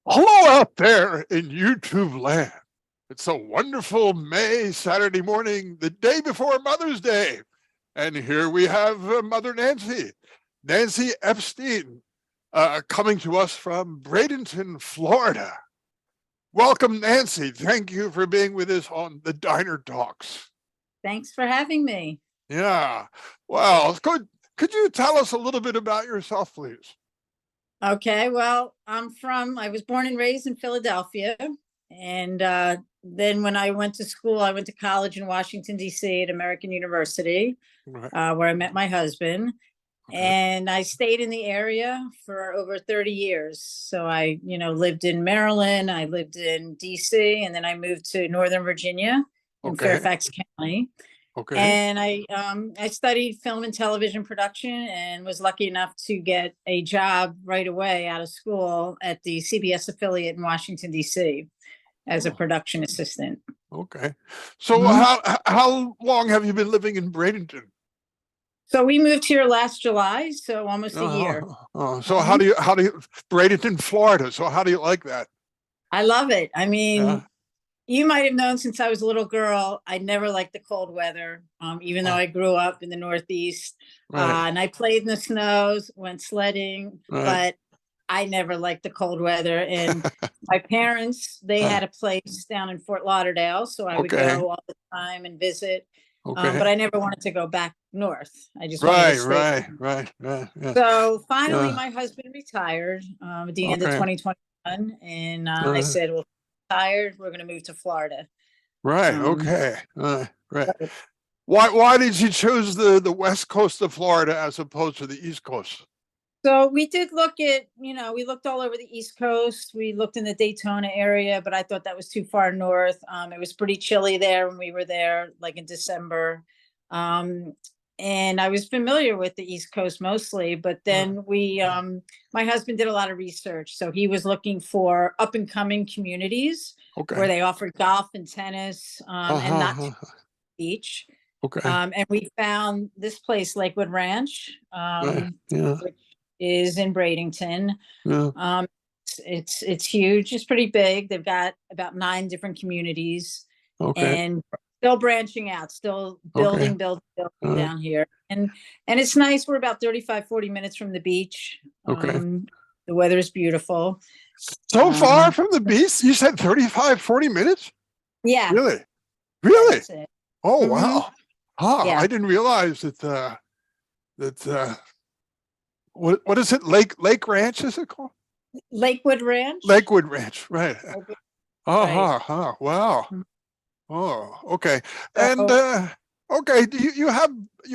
Hello out there in YouTube land. It's a wonderful May Saturday morning, the day before Mother's Day. And here we have Mother Nancy, Nancy Epstein, coming to us from Bradenton, Florida. Welcome, Nancy. Thank you for being with us on the Diner Talks. Thanks for having me. Yeah. Well, could you tell us a little bit about yourself, please? Okay, well, I was born and raised in Philadelphia. And then when I went to school, I went to college in Washington, D.C. at American University, Right. where I met my husband. Okay. And I stayed in the area for over 30 years. So I, lived in Maryland, I lived in D.C., and then I moved to Northern Virginia in Okay. Fairfax County. Okay. And I studied film and television production and was lucky enough to get a job right away out of school at the CBS affiliate in Washington, D.C. as a production assistant. Okay. So how long have you been living in Bradenton? So we moved here last July, so almost a year. So how do you Bradenton, Florida? So how do you like that? I love it. I mean, Yeah. you might have known since I was a little girl, I never liked the cold weather, even though I grew up in the Northeast. Right. And I played in the snows, went sledding, Right. but I never liked the cold weather. And my parents, they had a place down in Fort Lauderdale, so I would Okay. go all the time and visit. Okay. But I never wanted to go back north. I just wanted to stay. Right. Yeah. So finally, my husband retired at the end of Okay. 2021, and I said, "Well, tired. We're going to move to Florida." Right. Okay. Right. Why did you choose the west coast of Florida as opposed to the east coast? So we did look at, we looked all over the East Coast. We looked in the Daytona area, but I thought that was too far north. It was pretty chilly there when we were there, like in December. And I was familiar with the East Coast mostly, but then my husband did a lot of research. So he was looking for up and coming communities where they offered golf and tennis and not beach. Okay. And we found this place, Lakewood Ranch, which is in Bradenton. Yeah. It's huge. It's pretty big. They've got about 9 different communities. Okay. And still branching out, still building down here. And it's nice. We're about 35-40 minutes from the beach. Okay. The weather is beautiful. So far from the beach? You said 35-40 minutes? Yeah. Really? Yeah, that's it. Oh, wow. Yeah. I didn't realize that what is it? Lake Ranch, is it called? Lakewood Ranch. Lakewood Ranch, right. Right. Wow. Oh, okay. And okay, you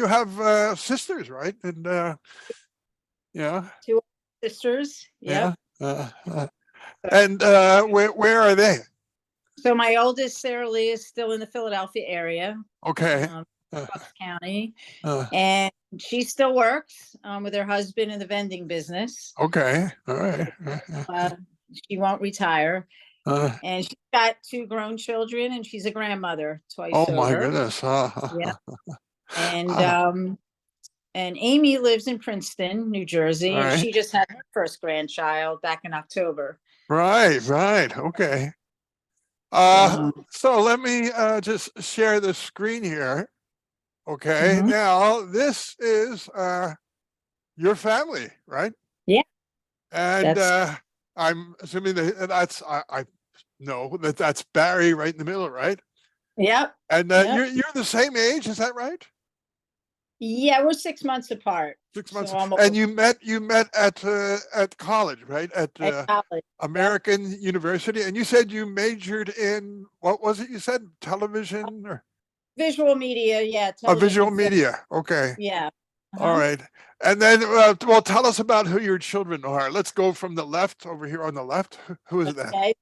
have sisters, right? And yeah. 2 sisters. Yep. Yeah. And where are they? So my oldest, Sarah Lee, is still in the Philadelphia area. Okay. Bucks County. And she still works with her husband in the vending business. Okay. All right. She won't retire. And she's got 2 grown children, and she's a grandmother twice over. Oh my goodness. Yeah. And Amy lives in Princeton, New Jersey, and she just had her first grandchild back in October. Right. Okay. So let me just share the screen here. Okay. Now this is your family, right? Yeah. And I'm assuming that's I know that's Barry right in the middle, right? Yep. And you're the same age, is that right? Yeah, we're 6 months apart. 6 months. And you met at college, right? At college. American University. And you said you majored in, what was it you said? Television or visual media? Yeah. Visual media. Okay. Yeah. All right. And then, well, tell us about who your children are. Let's go from the left over here on the left. Who is that? Okay.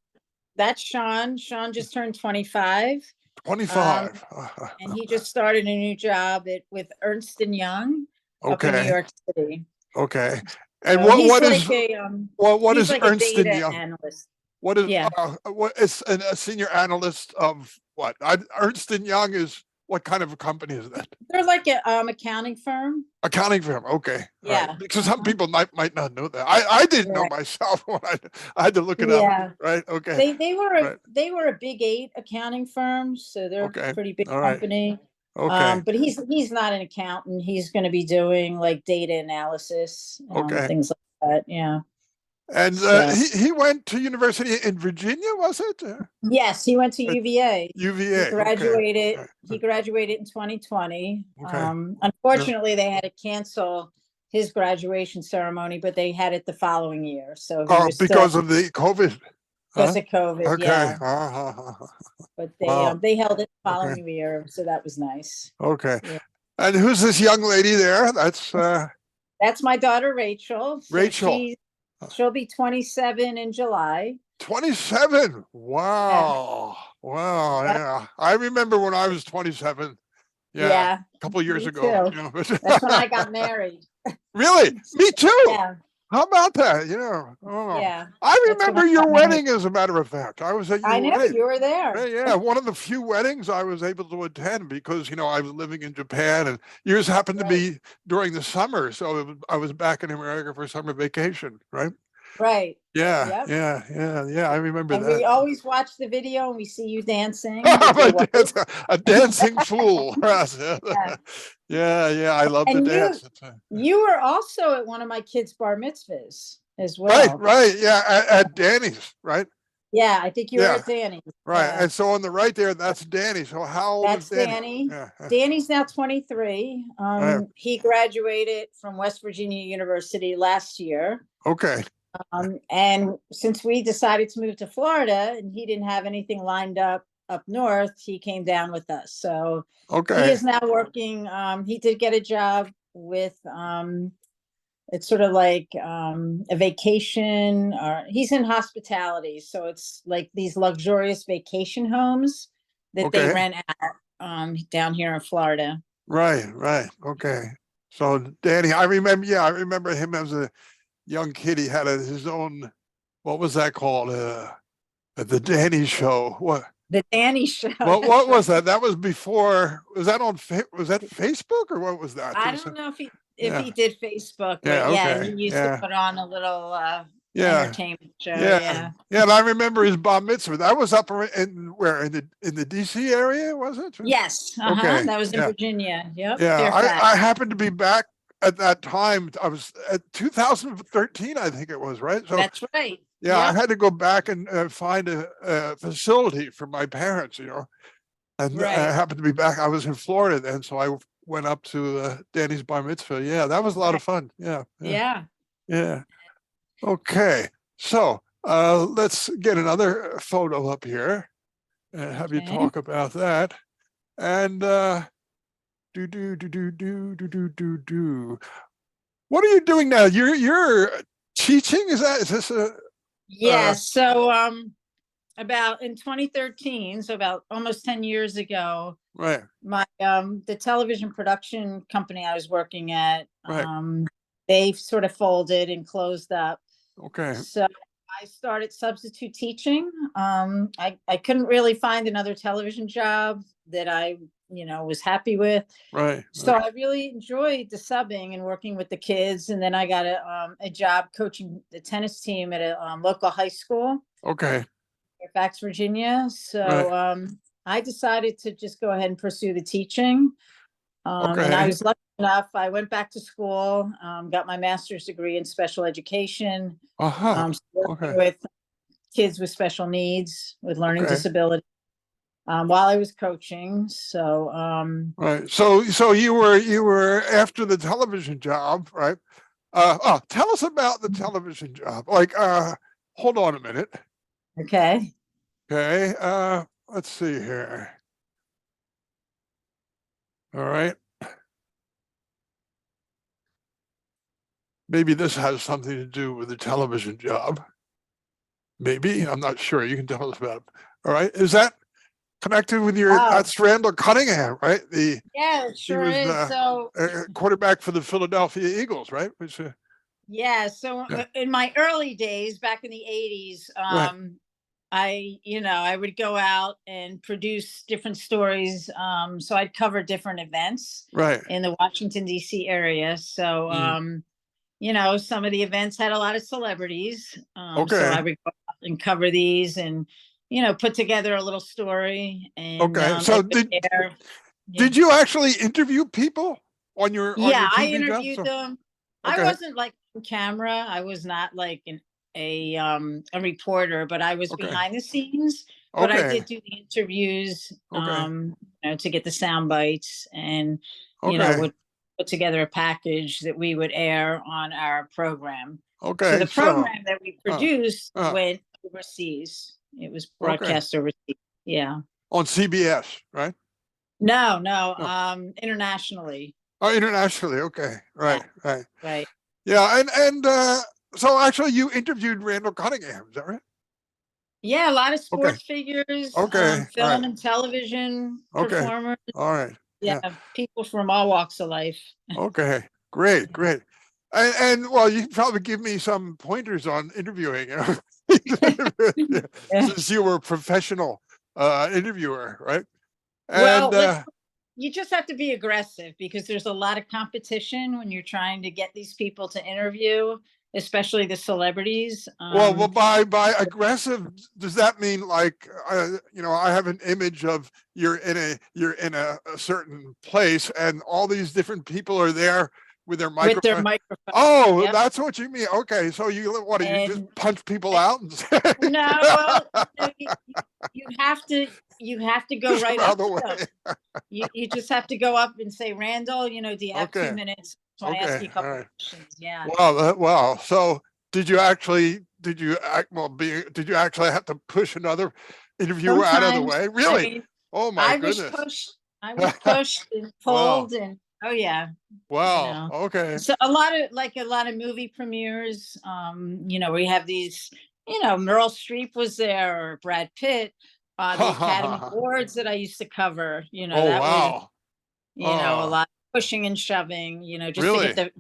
That's Sean. Sean just turned 25. 25. And he just started a new job with Ernst & Young up in New York City. Okay. And so what is like Ernst & Young? Analyst. What is a senior analyst of what? Ernst & Young is What kind of a company is that? They're like a accounting firm. Accounting firm. Okay. All right. Yeah. Because some Uh-huh. people might not know that. I didn't know Right. myself when I had to look it up. Yeah. Right. Okay. They Right. they were a big eight accounting firm, so they're a Okay. pretty big All right. company. Okay. But he's not an accountant. He's going to be doing like data analysis, Okay. things like that. Yeah. And So he went to university in Virginia, was it? yes, he went to At UVA. UVA. Okay. He graduated in 2020. Okay. Yeah. Unfortunately, they had to cancel his graduation ceremony, but they had it the following year. So he Oh, was still because of the COVID. because Huh? of COVID. Okay. Yeah. Uh-huh. But Wow. they held it the Okay. following year, so that was nice. Okay. Yeah. And who's this young lady there? That's That's my daughter Rachel. So Rachel. she'll be 27 in July. 27. Yeah. Wow. Wow. Yep. Yeah. I remember when I was 27. Yeah. Yeah. A couple years Me ago. too. You know. That's when I got married. Really? Me too. Yeah. How about that? Oh, Yeah. I That's when I remember your got married. wedding, as a matter of fact. I was at I your know wedding. you were there. Yeah, one of the few weddings I was able to attend because, I was living in Japan and yours happened to Right. be during the summer. So I was back in America for summer vacation, right? Right. Yeah, Yep. yeah, yeah, yeah. I remember And that. we always watch the video and we see you dancing with your I'm wife. a dancing fool. Yeah. Yeah, yeah. I love to And dance. you were also at one of my kids' bar mitzvahs as Right, well. right. Yeah, at Danny's, right? Yeah, I think you were Yeah, at Danny's. right. Yeah. And so on the right there, that's Danny. So how old is That's Danny? Danny. Yeah. Danny's now 23. Yeah. He graduated from West Virginia University last year. Okay. And since we decided to move to Florida and he didn't have anything lined up north, he came down with us. So he Okay. is now working. He did get a job with it's sort of like a vacation, or he's in hospitality. So it's like these luxurious vacation homes that they Okay. rent out down here in Florida. Right, right. Okay. So Danny, I remember him as a young kid. He had his own, what was that called? The Danny Show. What? The Danny Show. What was that? That was before. Was that was that Facebook or what was that? I don't know if Yeah. he did Facebook, but Yeah. yeah, Okay. he used to put on a little Yeah. entertainment show. Yeah. Yeah. Yeah. And I remember his bar mitzvah. That was up in where in the DC area, was it? Yes. Okay. That was in Yeah. Virginia. Yep. Yeah. Fairfax. I happened to be back at that time. I was at 2013, I think it was, right? So That's right. yeah, I Yep. had to go back and find a facility for my parents, and Right. I happened to be back. I was in Florida then, so I went up to Danny's bar mitzvah. Yeah, that was a lot of fun. Yeah, yeah, Yeah. yeah. Okay, so let's get another photo up here and have you Okay. talk about that. And do. What are you doing now? You're teaching? Is this a Yeah. So about in 2013, so about almost 10 years ago, right? my the television production company I was working at, Right. they sort of folded and closed up. Okay. So I started substitute teaching. I couldn't really find another television job that I, was happy with. Right. So I really enjoyed the subbing and working with the kids. And then I got a job coaching the tennis team at a local high school, Okay. Fairfax, Virginia. So Right. I decided to just go ahead and pursue the teaching. And I Okay. was lucky enough. I went back to school, got my master's degree in special education, Uh-huh. working Okay. with kids with special needs, with learning Okay. disability, while I was coaching. So Right. So you were after the television job, right? Tell us about the television job. Like, hold on a minute. okay. Okay. Let's see here. All right. Maybe this has something to do with the television job. Maybe, I'm not sure. You can tell us about it. All right. Is that connected with that's Randall Cunningham, right? Yeah, it sure was is. So quarterback for the Philadelphia Eagles, right? Which, yeah, so yeah. in my early days back in the 80s, Right. I would go out and produce different stories. So I'd cover different events Right. in the Washington, D.C. area. So, Mm. some of the events had a lot of celebrities. So Okay. I would go out and cover these and, put together a little story and Okay. So it would air. Yeah. did you actually interview people on Yeah, your I TV job? interviewed So them. I okay. wasn't like on camera. I was not like a reporter, but I was Okay. behind the scenes. But I Okay. did do the interviews, Okay. to get the sound bites and Okay. would put together a package that we would air on our program. So Okay. the So program that we uh, produced uh, went overseas. It was okay. broadcast overseas. Yeah. On CBS, right? No, no, No. internationally. Oh, internationally. Okay. Yeah, Right. Right. right. Yeah. And so actually you interviewed Randall Cunningham, is that right? Yeah, a lot of Okay. sports figures, Okay. All right. film and television Okay. performers. All right. Yeah, Yeah. people from all walks of life. Okay. Great. Great. And well, you can probably give me some pointers on interviewing, Yeah. since you were a professional interviewer, right? And Well, you just have to be aggressive because there's a lot of competition when you're trying to get these people to interview, especially the celebrities. well, by aggressive, does that mean like I have an image of you're in a certain place and all these different people are there with their With their microphone. microphone. Oh, Yep. that's what you mean. Okay, so you just And punch people out and say no, well, you have to go just right out of up the to them. way. You just have to go up and say, Randall, do you have Okay, 2 minutes? So I ask okay, you a all couple right. questions. Yeah. Wow, wow. So did you actually have to push another interviewer out of the Sometimes, way? I Really? mean, Oh my I was goodness. pushed. I was pushed and Wow. pulled, and oh yeah, you Wow. know. Okay. So a lot of movie premieres. We have these. Meryl Streep was there, or Brad Pitt. The Ha ha Academy ha. Awards that I used to cover. Oh That was wow. a Oh, lot of pushing and shoving. Just to get really?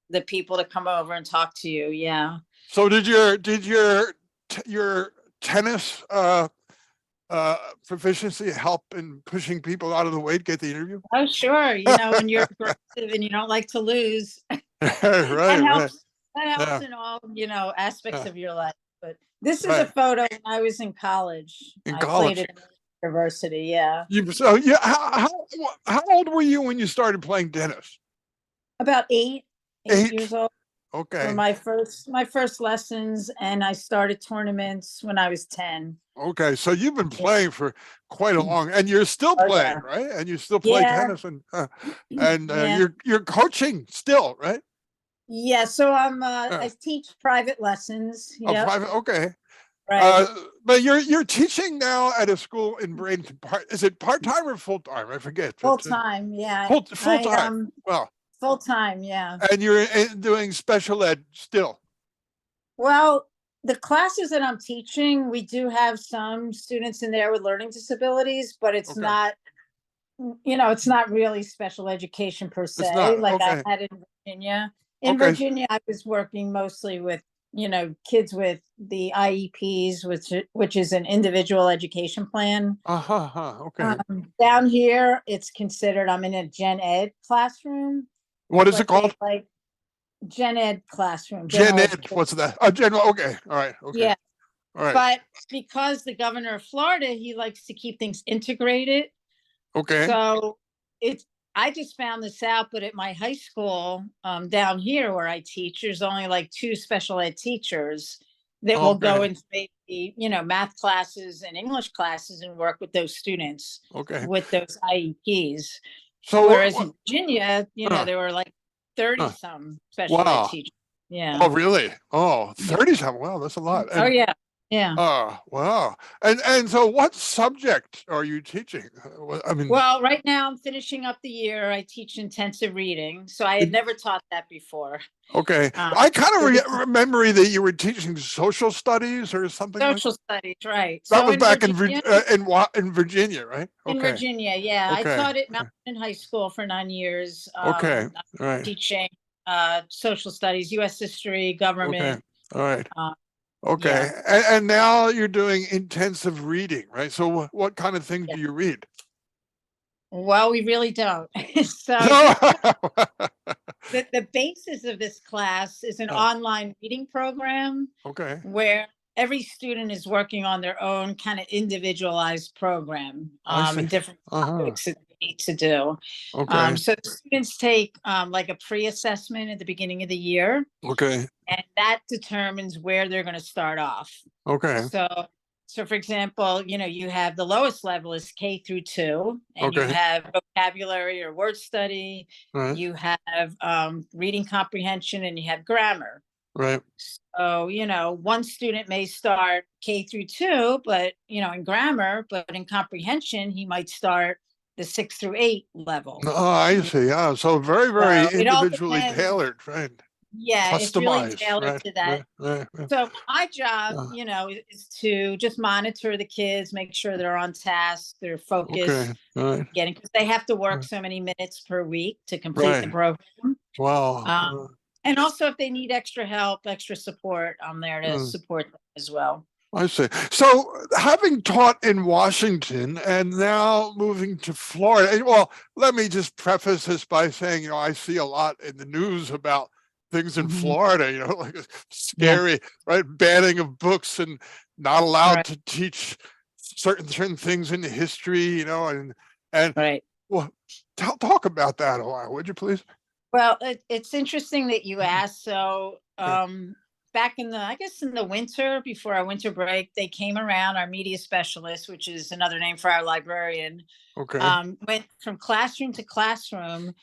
the people to come over and talk to you. Yeah. So your tennis proficiency help in pushing people out of the way to get the interview? Oh, sure. When you're aggressive and you don't like to lose, Right, that right. helps. That helps Yeah, in all, aspects yeah, of your life. But this is a right. photo when I was in college. In I played college. at a university. Yeah. So yeah, how old were you when you started playing tennis? About eight Eight. years old were Okay. my first lessons, and I started tournaments when I was 10. Okay. So you've been Yeah. playing for quite a long, and you're still Oh playing, yeah. right? And you still play Yeah. tennis, and Yeah. you're coaching still, right? Yeah. So Uh, I teach private lessons. a Yep. private. Okay. Right. But you're teaching now at a school in Bradenton. Is it part time or full time? I forget. Full But time. Yeah. full I time. Well, full time. Yeah. and you're doing special ed still. Well, the classes that I'm teaching, we do have some students in there with learning disabilities, but it's Okay. not, it's not really special education per It's se, not like I okay. had in Virginia. In Okay. Virginia, I was working mostly with, kids with the IEPs, which is an individual education plan. Uh-huh. Okay. Down here, it's considered I'm in a gen ed classroom, What is it but they called? like gen ed classroom, Gen general Ed. education. What's that? General. Okay. All right. Okay. Yeah. All right. But because the governor of Florida, he likes to keep things integrated. Okay. So it's, I just found this out, but at my high school down here where I teach, there's only like 2 special ed teachers that will go Okay. into maybe, math classes and English classes and work with those students Okay. with those IEPs. So Whereas in Virginia, uh, there were like 30 uh, some special ed wow. teachers. Yeah. Oh, really? Oh, 30 something. Wow, that's a lot. Oh, And yeah. Yeah. wow. And so what subject are you teaching? I mean, Well, right now I'm finishing up the year. I teach intensive reading, so I had it, never taught that before. okay. Um, I kind so of this is remember that you were teaching social studies or something like social studies, right? that So was in back Virginia, in Virginia, right? Okay. yeah, I Okay. taught at Mountain High School for 9 years. Okay. I'm All right. teaching social studies, U.S. history, Okay. government, All right. uh, Okay. Yeah. And now you're doing intensive reading, right? So what kind of things Yeah. do you read? Well, we really don't. So No. the basis of this class is an Oh, online reading program okay. where every student is working on their own kind of individualized program, I see. and different Uh-huh. topics that they need to do. Okay. So the students take like a pre-assessment at the beginning of the year, Okay. and that determines where they're going to start off. Okay. So, so for example, you have the lowest level is K through 2, and you Okay. have vocabulary or word study, Right. you have reading comprehension, and you have grammar. Right. So, one student may start K through 2, but, in grammar, but in comprehension, he might start the 6 through 8 level. Oh, I see. Yeah. So very, very So it all individually depends. tailored, right? Yeah, it's really Customized, tailored right? to that. Right. Right. Right. So my job, Uh, is to just monitor the kids, make sure they're on task, they're okay. focused, Right. getting, because they have to work Right. so many minutes per week to complete the Right. program. Wow. And also, if they need extra help, extra support, I'm there to Uh, support them as well. I see. So, having taught in Washington and now moving to Florida, well, let me just preface this by saying, I see a lot in the news about things in Mhm. Florida, like Yeah, scary, right? Banning of books and not allowed right, to teach certain things in history, and right. well, talk about that a while, would you please? Well, it's interesting that you Mhm. asked. So, Okay. back I guess in the winter before our winter break, they came around. Our media specialist, which is another name for our librarian, Okay. went from classroom to classroom,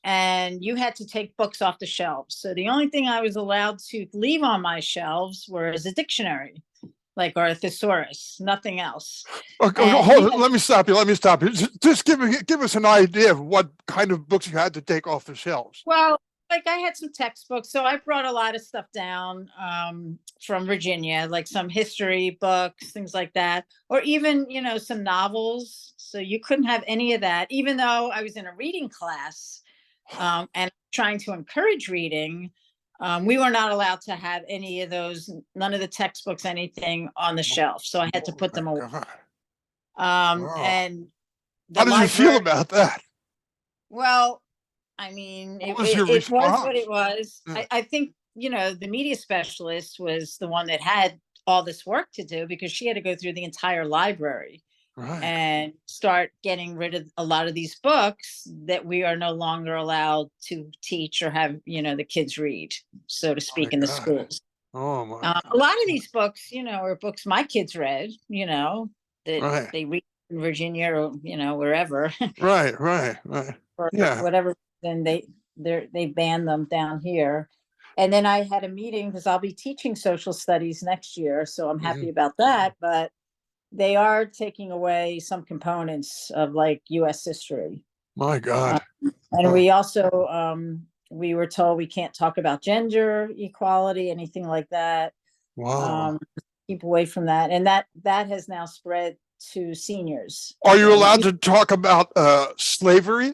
and you had to take books off the shelves. So the only thing I was allowed to leave on my shelves was a dictionary, like, or a thesaurus, nothing else. Okay, And hold on, let me stop you. Let me stop you. Just give us an idea of what kind of books you had to take off the shelves. well, like, I had some textbooks, so I brought a lot of stuff down from Virginia, like some history books, things like that, or even some novels. So you couldn't have any of that, even though I was in a reading class, and trying to encourage reading. We were not allowed to have any of those, none of the textbooks, anything on the Oh, shelf. So I had to oh put my them away. God. Oh. And How the did you feel library, about that? well, I mean, What it, was it, your it was what response? it was. Yeah, I think, the media specialist was the one that had all this work to do, because she had to go through the entire library right. and start getting rid of a lot of these books that we are no longer allowed to teach or have, the kids read, so to My speak, in the God. schools. Oh my A lot of God. these books, are books my kids read, that Right. they read in Virginia, or, wherever, Right. Right. Right. for Yeah. whatever reason they banned them down here. And then I had a meeting, because I'll be teaching social studies next year, so I'm happy Mhm. about that. But they are taking away some components of, like, U.S. history. My Uh, God. and Oh, we also, we were told we can't talk about gender equality, anything like that. wow. Um, keep away from that. And that has now spread to seniors. Are you And allowed to talk about slavery?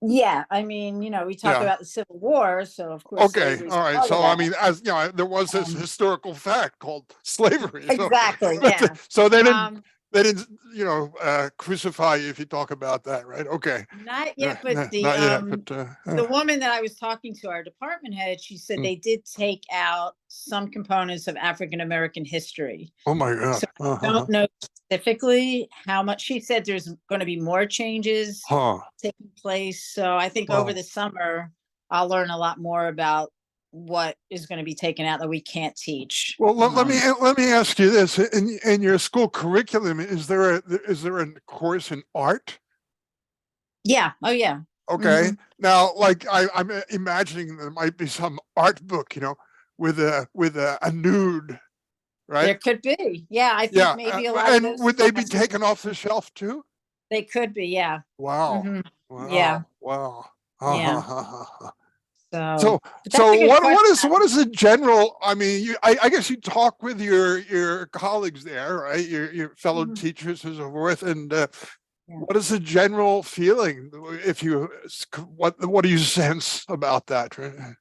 Yeah, I mean, we talk Yeah. about the Civil War, so of course Okay, slavery is all right. part of So I that. mean, as there was this Um, historical fact called slavery. So, exactly, but yeah. so Um, they didn't crucify you if you talk about that, right? Okay. Not Yeah, yet, but the not yet, but the woman that I was talking to, our department head, she said mm. they did take out some components of African American history. Oh my God. So I don't know specifically how much. She said there's going to be more changes Huh. taking place. So I think over Well, the summer, I'll learn a lot more about what is going to be taken out that we can't teach. well, let me ask you this: in your school curriculum, is there a course in art? Yeah. Oh, yeah. Okay. Hmm. Now, like I'm imagining there might be some art book, with a nude, right? There could be. Yeah. I think Yeah, maybe a lot of and those would they be classes, taken off the shelf too? they could be. Yeah. Wow, Hmm. Yeah. wow, wow. Ha, ha, Yeah. ha, ha, ha. So, So, but that's so a good what question. is the general? I mean, I guess you talk with your colleagues there, right? Your fellow Mhm. teachers and so forth, and Yeah. what is the general feeling? If what do you sense about that? Right?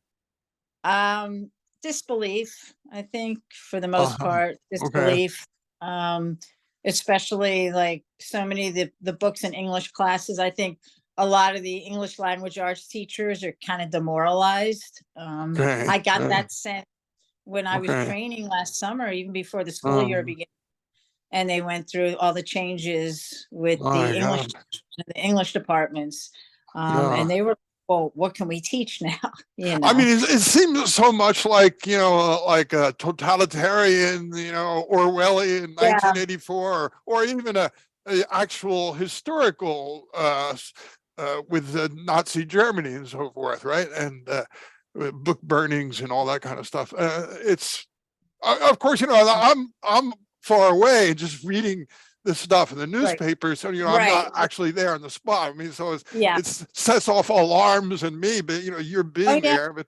Um, disbelief, I think, for the most Uh-huh. part, Okay. disbelief. Especially like so many of the books in English classes. I think a lot of the English language arts teachers are kind of demoralized. Okay. I got that sense when I was Okay. training last summer, even before the school year Um, began, and they went through all the changes with my God. the English departments, Yeah. and they were, well, what can we teach now? I mean, it seems so much like, like a totalitarian, Orwellian Yeah, 1984, or even a actual historical with Nazi Germany and so forth, right? And book burnings and all that kind of stuff. It's of course, I'm far away just reading this stuff in the right, newspaper, so I'm right. not actually there on the spot. I mean, so Yeah. it sets off alarms in me, but you're Oh being yeah. there, but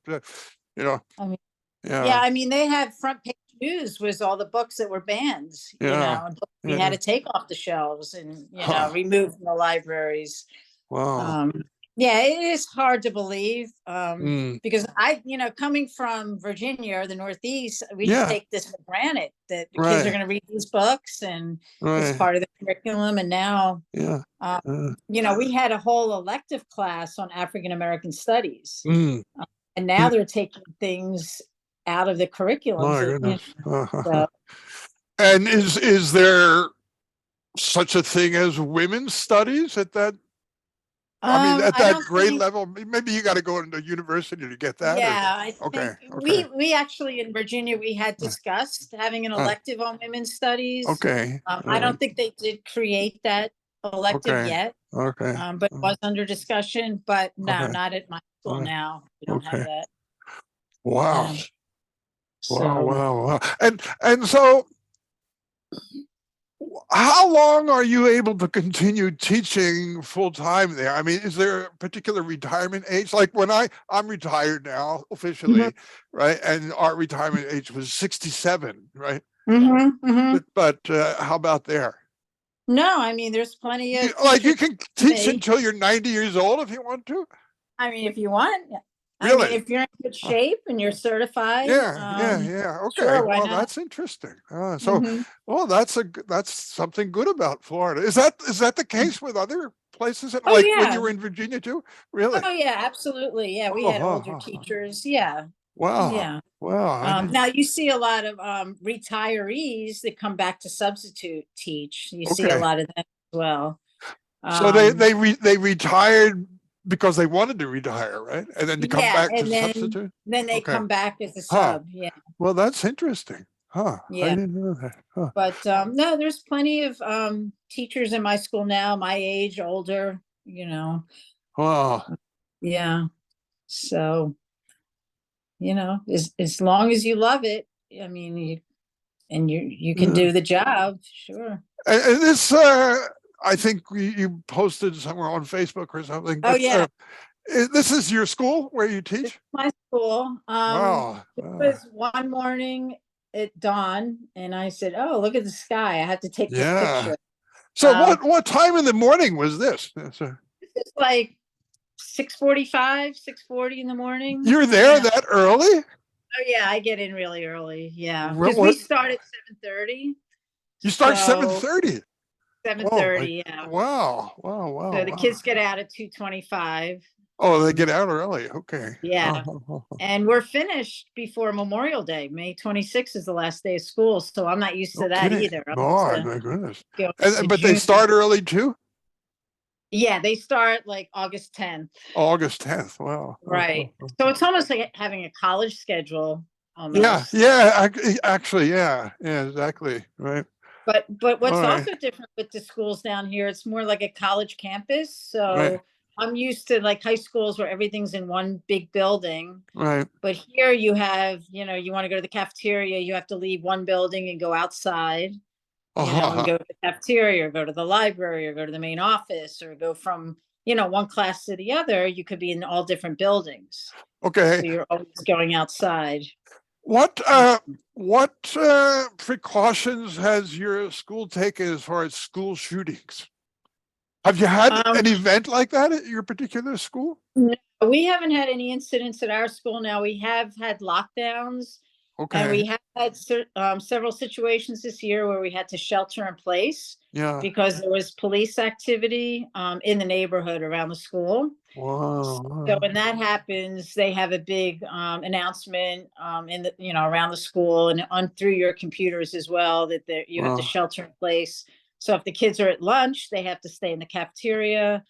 you know, I mean, yeah, yeah, I mean, they had front page news was all the books that were banned, yeah, and books we had yeah. to take off the shelves and, Huh. remove from the libriaries. Wow. Um, yeah, it is hard to believe, Mm. because coming from Virginia or the Northeast, we just Yeah. take this for granted that the kids are Right. going to read these books and it's Right. part of the curriculum. And now, Yeah. um, Uh, we had a whole elective class on African American studies, mm. and now they're taking things out of the curriculums My that, goodness. so, And is there such a thing as women's studies at that? I mean, at I that don't grade think. level, maybe you got to go into university to get that, or Yeah, I okay, think okay, we actually in Virginia we had discussed having an uh, elective on women's studies. okay, all I right, don't think they did create that elective okay, yet, okay, but it was under discussion. But no, okay, not at my school okay, now. We don't have okay. that. Wow, Yeah. wow, So, wow, wow. And so, how long are you able to continue teaching full time there? I mean, is there a particular retirement age? Like when I'm retired now mhm, officially, right? And our retirement age was 67, right? mhm, mhm. But how about there? No, I mean, there's plenty of Like teachers you can like teach me. until you're 90 years old if you want to? I mean, if you want, yeah. I mean, Really? if you're in good Uh, shape and you're certified, yeah, yeah, yeah. Okay. sure, why Well, not? that's interesting. Hmm. Well, that's something good about Florida. Is that the case with other places? Oh Like when you yeah. were in Virginia too? Really? Oh yeah, absolutely. Yeah, we Oh, had huh, older huh, huh. teachers. Yeah, Wow. yeah. Wow. I didn't. Now you see a lot of retirees that come back to substitute teach. You see a Okay. lot of that as well. So Um, they retired because they wanted to retire, right? And then to come yeah, back to and substitute. then they Okay. come back as a Huh. sub. Yeah, Well, that's interesting. Huh. I yeah. didn't know that. Huh. But no, there's plenty of teachers in my school now, my age, older. Wow. Yeah. So as long as you love it, I mean, you can Yeah. do the job, sure. And this, I think you posted somewhere on Facebook or something, Oh but yeah, this is your school where you this is teach? my school. Wow. It was one morning at dawn, and I said, "Oh, look at the sky! I have to take this Yeah. picture." So Um, what time in the morning was this? this is like 6:45, 6:40 in the morning. You're there Yeah. that early? Oh yeah, I get in really early. Yeah, What, because we what start at 7:30. you start So 7:30? seven Oh my, thirty, yeah. wow, wow, wow, So the wow. kids get out at 2:25. Oh, they get out early. Okay. Yeah. And we're finished before Memorial Day. May 26th is the last day of school. So I'm not used No to that kidding. either. I'm used Oh to my goodness. going to But they June. start early too? Yeah, they start like August 10th. August 10th. Wow. Right. So it's almost like having a college schedule Yeah, almost. yeah, actually, yeah, yeah, exactly. Right. But All what's right. also different with the schools down here, it's more like a college campus. Right. So I'm used to like high schools where everything's in one big building. Right. But here you have, you want to go to the cafeteria, you have to leave one building and go outside, and Uh-huh. go to the cafeteria or go to the library or go to the main office or go from, one class to the other. You could be in all different buildings. Okay. So you're always going outside. What what precautions has your school taken as far as school shootings? Have you had Um, an event like that at your particular school? no, We haven't had any incidents at our school now. We have had lockdowns, and Okay. we have had several situations this year where we had to shelter in place Yeah. because there was police activity in the neighborhood around the school. Wow. So Wow. when that happens, they have a big announcement in the around the school and on through your computers as well that you have to Wow. shelter in place. So if the kids are at lunch, they have to stay in the cafeteria.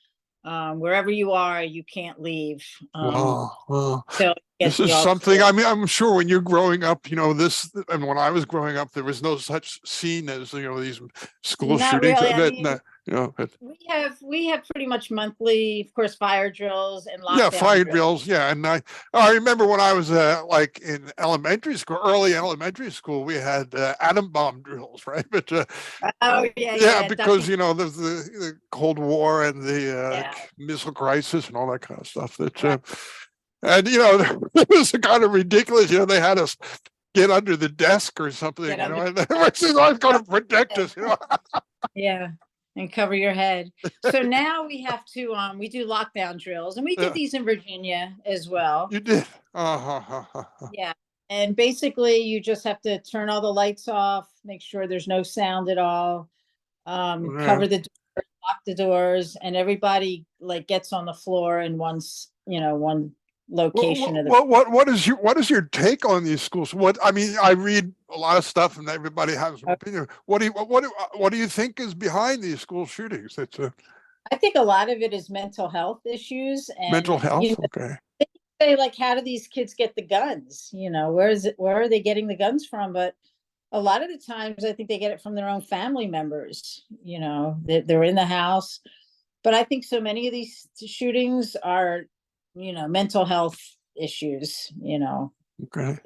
Wherever you are, you can't leave. Wow. Wow. Till you get This the is all something, clear. I mean, I'm sure when you're growing up, this, and when I was growing up, there was no such scene as, these school Not shootings really. I that, mean, but we have pretty much monthly, of course, fire drills and yeah, lockdown fire drills. drills. Yeah. And I remember when I was like in elementary school, early elementary school, we had atom bomb drills, right? But Oh yeah, yeah, yeah, because, ducking. there's the Cold War and the Yeah, missile crisis and all that kind of stuff that, right. and, it was kind of ridiculous. They had us get under the desk or something, Get under. and which is always going to protect us. Yeah, and cover your head. So now we have to we do lockdown drills, and we did Yeah, these in Virginia as well. you did. Uh-huh. Yeah. And basically you just have to turn all the lights off, make sure there's no sound at all, Yeah. cover the doors, lock the doors, and everybody like gets on the floor in one location of the. What is your take on these schools? What I mean, I read a lot of stuff, and everybody has an opinion. What do you think is behind these school shootings? It's I think a lot of it is mental health issues, mental and health. Okay. say like, how do these kids get the guns? Where are they getting the guns from? But a lot of the times I think they get it from their own family members. They're in the house. But I think so many of these shootings are, mental health issues, Okay.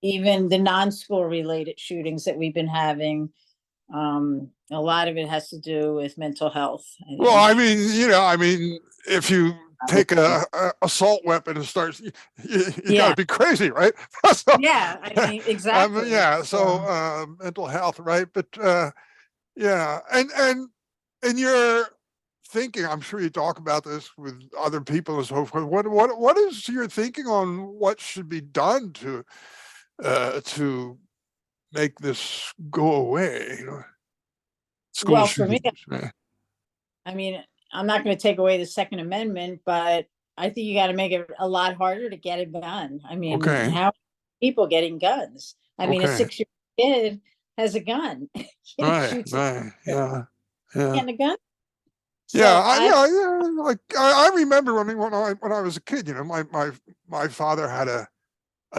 even the non-school related shootings that we've been having. A lot of it has to do with mental health, I Well, think. I mean, if you take a assault weapon and start, you got to Yeah. be crazy, right? So, Yeah. I mean, exactly. yeah. So So, mental health, right? But yeah, and you're thinking. I'm sure you talk about this with other people and so forth. What is your thinking on what should be done to make this go away? School well, for me, shootings. Right? I mean, I'm not going to take away the Second Amendment, but I think you got to make it a lot harder to get a gun. I mean, Okay. how are people getting guns? I mean, a Okay. 6-year-old kid has a gun. Right. Shoots Right. Yeah. Yeah. getting a gun. Yeah, So I, like I remember when I was a kid, my father had a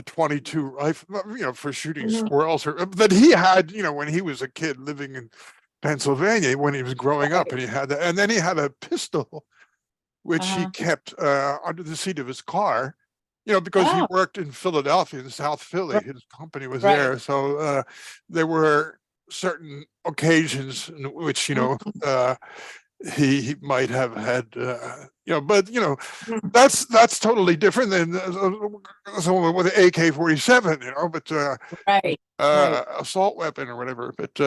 22 rifle, for shooting Mhm. squirrels, or that he had, when he was a kid living in Pennsylvania when he was growing up, Right. and he had that, and then he had a pistol which he Uh-huh. kept under the seat of his car, because he Oh, worked in Philadelphia, in South Philly. right, His company was right. there, so there were certain occasions in which Mhm. he might have had, but Mhm. that's totally different than someone with an AK-47, but Right, right. assault weapon or whatever. But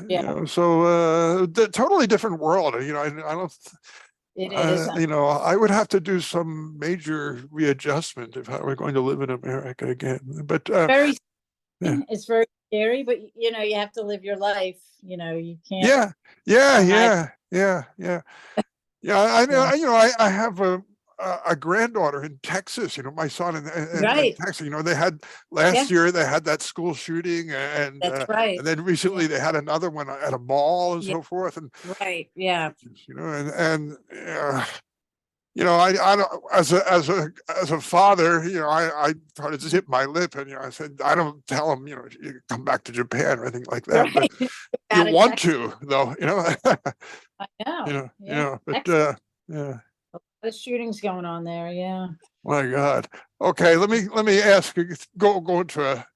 Yeah, so totally different world. I don't. it is. I would have to do some major readjustment if I were going to live in America again. But Very, yeah, it's very scary, but you have to live your life. You can't yeah, yeah, hide. yeah. I know. Yeah. I have a granddaughter in Texas. My son in Right. Texas. They had Yeah, last year. They had that school shooting, that's right. and then Yeah, recently they had another one at a mall and yeah, so forth. And right. Yeah. and I don't, as a father, I try to zip my lip, and I said, I don't tell them, you come back to Japan or anything like that, but Right. you Out of want Texas. to, though, I know. Yeah. but Texas. yeah. The shootings going on there. Yeah. My God. Okay, let me ask you, go into a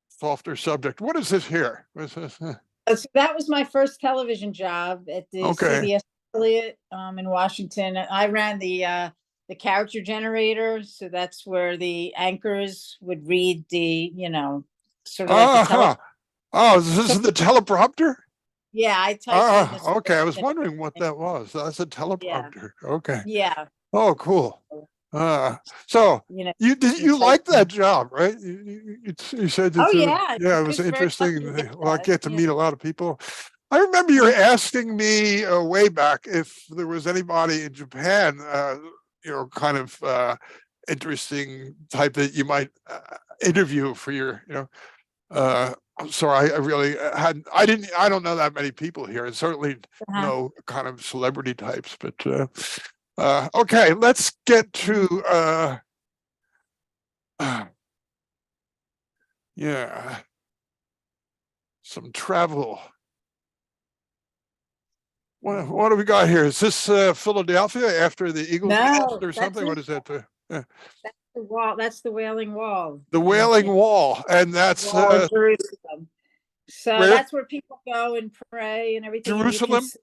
softer subject. What is this here? What is this? So that was my first television job at the Okay. CBS affiliate in Washington. I ran the character generator, so that's where the anchors would read sort of like the tele. Uh-huh. Oh, this So is the teleprompter? yeah, I typed in the Okay. script. I was wondering what that was. That's a Yeah, teleprompter. Okay. yeah. Oh, cool. So you know, you type. like that job, right? You said Oh, that yeah, yeah, I it was was very lucky to interesting. get Well, I that, get to yeah. meet a lot of people. I remember you Mhm. asking me way back if there was anybody in Japan, kind of interesting type that you might interview for your, uh, so I really hadn't, I don't know that many people here, and certainly Uh-huh. no kind of celebrity types, but okay, let's get Mhm. to yeah, some travel. What do we got here? Is this Philadelphia after the Eagles lost No, or that's something? What it. is that? Yeah. That's the wall. That's the Wailing Wall The Wailing in Wall, and the that's wall of Jerusalem. So where? that's where people go and pray and everything, and you can Jerusalem? see.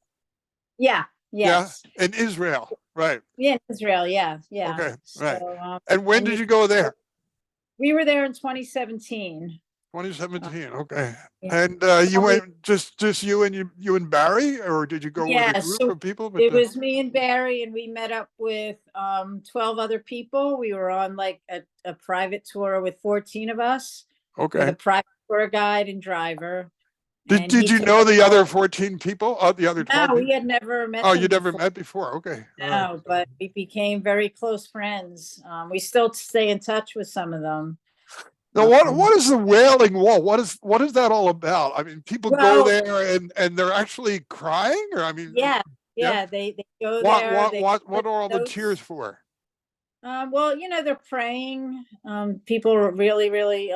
Yeah, Yeah, yes. in Israel, right? Yeah, in Israel, yeah, yeah. Okay, right. So, And when and did you go there? we were there in 2017. Uh, 2017. Okay. yeah, And you probably, went just you and Barry, or did you go with a yeah. group So of people? But it was me and Barry, and we met up with 12 other people. We were on like a private tour with 14 of us, with a okay. private tour guide and driver, Did and he did you took know us the other all. 14 people? The other 12 No, we people? had never met Oh, you them never before. met before. Okay. All right. No, but we became very close friends. We still stay in touch with some of them. Now, Um, what is the Wailing Wall? What is that all about? I mean, people go well, there and they're actually crying, or I mean, yeah, yeah. yeah, they go there, they What put are all the tears notes. for? Well, they're praying. People really, really,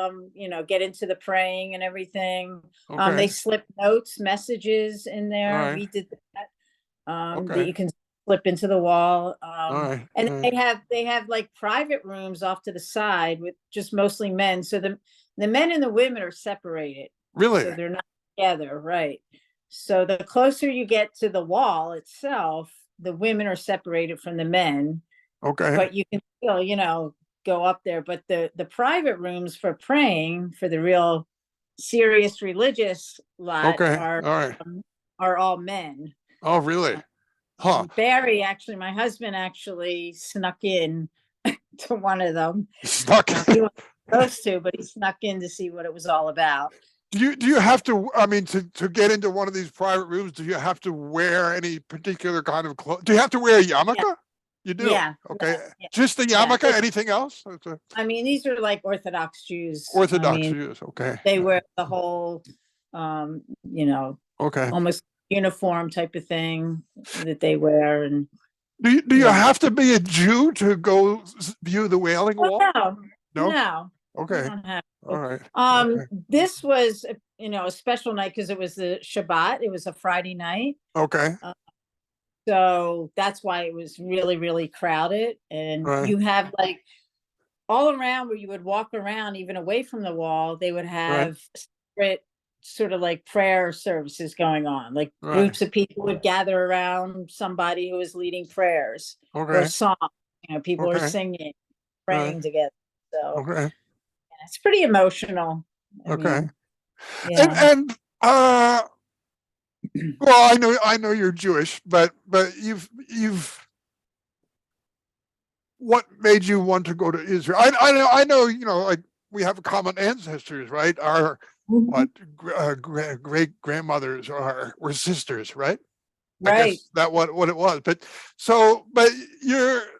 get into the praying and everything. They Okay. slip notes, messages in All there. right. We did that. That Okay. you can slip into the wall. All right. And All right. they have like private rooms off to the side with just mostly men. So the men and the women are separated. Really? So they're not together, right? So the closer you get to the wall itself, the women are separated from the men, Okay. but you can still, go up there. But the private rooms for praying for the real serious religious lot Okay. All right. are all men. Oh, really? Huh. Barry, actually, my husband actually snuck in to one of them. Stuck. He wasn't supposed to, but he snuck in to see what it was all about. Do you have to, I mean, to get into one of these private rooms, do you have to wear any particular kind of clothes? Do you have to wear a Yeah, yarmulke? You do. yeah, Okay. yeah, Just the yeah. yarmulke? Anything else? It's a I mean, these are like Orthodox Jews. I Orthodox mean, Jews. Okay. they wear the whole, um, you know, Okay. almost uniform type of thing that they wear, and Do you yeah. have to be a Jew to go view the Wailing Well, Wall? no, No. no, you Okay. don't have All to. right. Okay. This was, a special night because it was the Shabbat. It was a Friday night. Okay. Uh, So that's why it was really, really crowded. All And right. you have like all around where you would walk around, even away from the wall, they would All right. have separate sort of like prayer services going on. Like All right. groups of people would gather around somebody who was leading prayers or Okay. song. People are Okay. singing, All right. praying together. So Okay. it's pretty emotional. I Okay. mean, yeah. And well, I know you're Jewish, but you've what made you want to go to Israel? I know, like we have common ancestors, right? Our Mhm. what great grandmothers were sisters, right? I Right. guess that what it was. But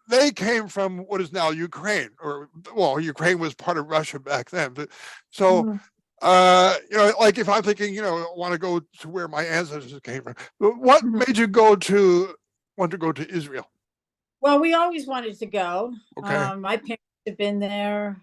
they came from what is now Ukraine, or well, Ukraine was part of Russia back then. But so Mhm. like if I'm thinking, I want to go to where my ancestors came from. What Mhm. made you want to go to Israel? Well, we always wanted to go. Okay. My parents have been there.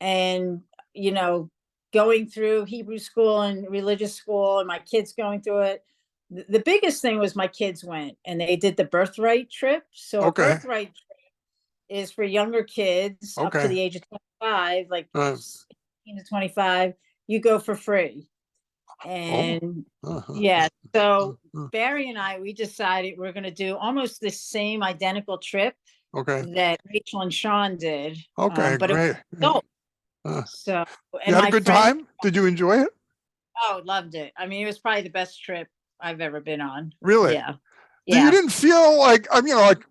And, you know, going through Hebrew school and religious school, and my kids going through it. The biggest thing was my kids went and they did the birthright trip. So a Okay. birthright trip is for younger kids up to Okay. the age of 25, like Uh, 18 to 25, you go for free. oh. And Uh-huh. yeah, so Uh, Barry and I, we decided we're going to do almost the same identical trip okay. that Rachel and Sean did, Okay. but it Great. was Yeah. adult. Uh, So, you and had a my good friend, time? Did you enjoy it? oh, loved it. I mean, it was probably the best trip I've ever been on. Really? Yeah. So you Yeah. didn't feel like, I'm, like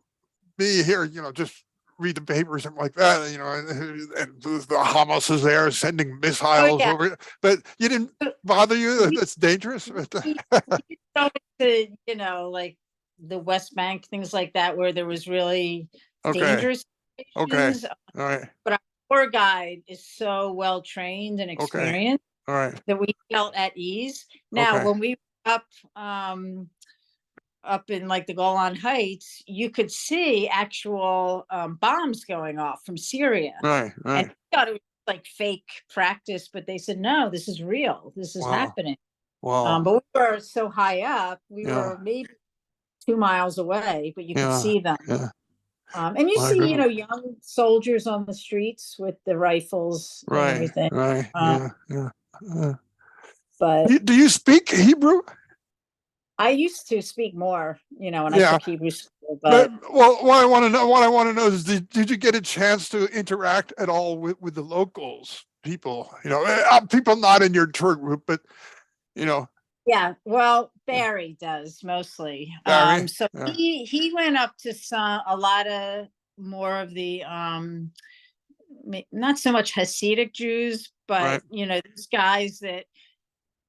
me here, just read the paper or something like that, you know, and the Hamas is there sending Oh, missiles yeah. over, but you didn't So bother you? we, That's dangerous. we go to, like the West Bank, things like that, where there was really Okay. dangerous Okay. situations. All right. But our tour guide is so well trained and Okay. experienced All right. that we felt at ease. Now, Okay. when we were up in like the Golan Heights, you could see actual bombs going off from Syria. Right. And Right. we thought it was like fake practice, but they said, no, this is real. This is Wow. happening. Wow. But we were so high up, we Yeah. were maybe 2 miles away, but you could Yeah. see them. Yeah. And you My see, God. young soldiers on the streets with the rifles and Right. everything. Right. Um, Yeah. Yeah. Uh, but do you speak Hebrew? I used to speak more, when I Yeah. took Hebrew school, But but well, what I want to know is, did you get a chance to interact at all with the locals, people? People not in your tour group, but you know, yeah, well, Barry does mostly. Barry. So Yeah. he went up to a lot of more of the not so much Hasidic Jews, but Right. these guys that